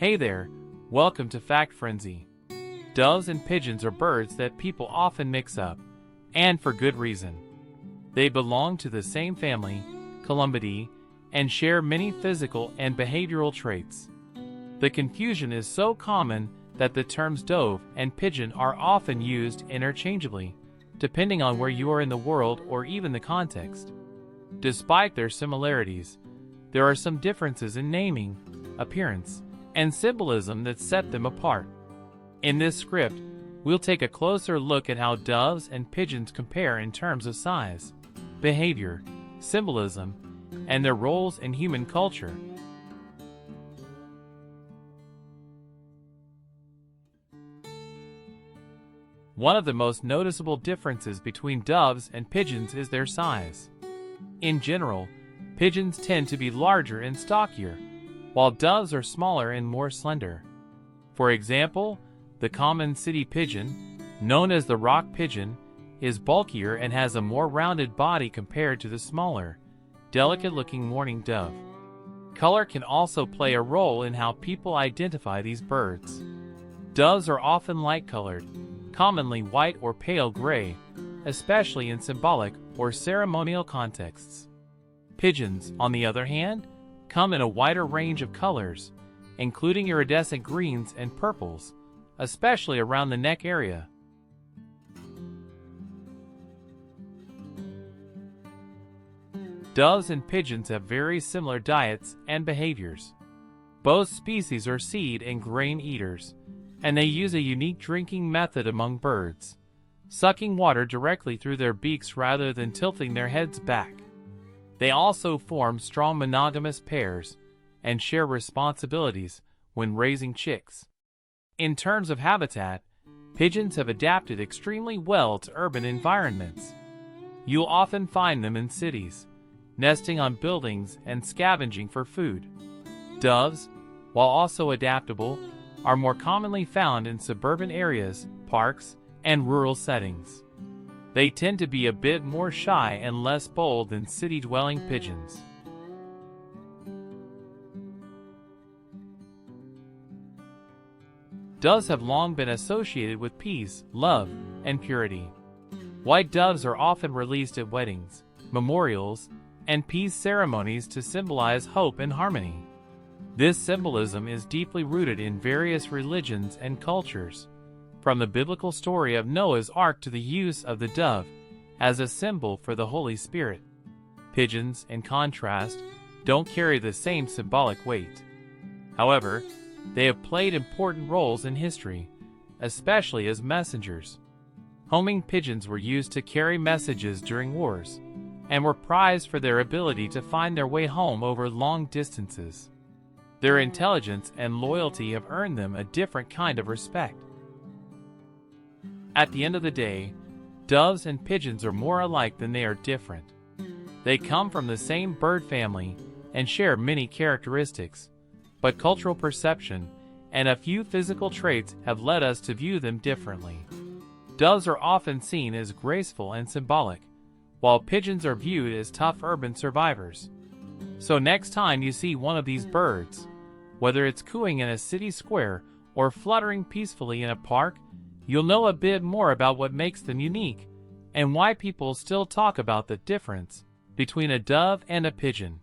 Hey there, welcome to Fact Frenzy. Doves and pigeons are birds that people often mix up, and for good reason. They belong to the same family, Columbidae, and share many physical and behavioral traits. The confusion is so common that the terms dove and pigeon are often used interchangeably, depending on where you are in the world or even the context. Despite their similarities, there are some differences in naming, appearance, and symbolism that set them apart. In this script, we'll take a closer look at how doves and pigeons compare in terms of size, behavior, symbolism, and their roles in human culture. One of the most noticeable differences between doves and pigeons is their size. In general, pigeons tend to be larger and stockier, while doves are smaller and more slender. For example, the common city pigeon, known as the rock pigeon, is bulkier and has a more rounded body compared to the smaller, delicate-looking mourning dove. Color can also play a role in how people identify these birds. Doves are often light-colored, commonly white or pale gray, especially in symbolic or ceremonial contexts. Pigeons, on the other hand, come in a wider range of colors, including iridescent greens and purples, especially around the neck area. Doves and pigeons have very similar diets and behaviors. Both species are seed and grain eaters, and they use a unique drinking method among birds, sucking water directly through their beaks rather than tilting their heads back. They also form strong monogamous pairs and share responsibilities when raising chicks. In terms of habitat, pigeons have adapted extremely well to urban environments. You'll often find them in cities, nesting on buildings and scavenging for food. Doves, while also adaptable, are more commonly found in suburban areas, parks, and rural settings. They tend to be a bit more shy and less bold than city-dwelling pigeons. Doves have long been associated with peace, love, and purity. White doves are often released at weddings, memorials, and peace ceremonies to symbolize hope and harmony. This symbolism is deeply rooted in various religions and cultures, from the biblical story of Noah's Ark to the use of the dove as a symbol for the Holy Spirit. Pigeons, in contrast, don't carry the same symbolic weight. However, they have played important roles in history, especially as messengers. Homing pigeons were used to carry messages during wars, and were prized for their ability to find their way home over long distances. Their intelligence and loyalty have earned them a different kind of respect. At the end of the day, doves and pigeons are more alike than they are different. They come from the same bird family and share many characteristics, but cultural perception and a few physical traits have led us to view them differently. Doves are often seen as graceful and symbolic, while pigeons are viewed as tough urban survivors. So next time you see one of these birds, whether it's cooing in a city square or fluttering peacefully in a park, you'll know a bit more about what makes them unique and why people still talk about the difference between a dove and a pigeon.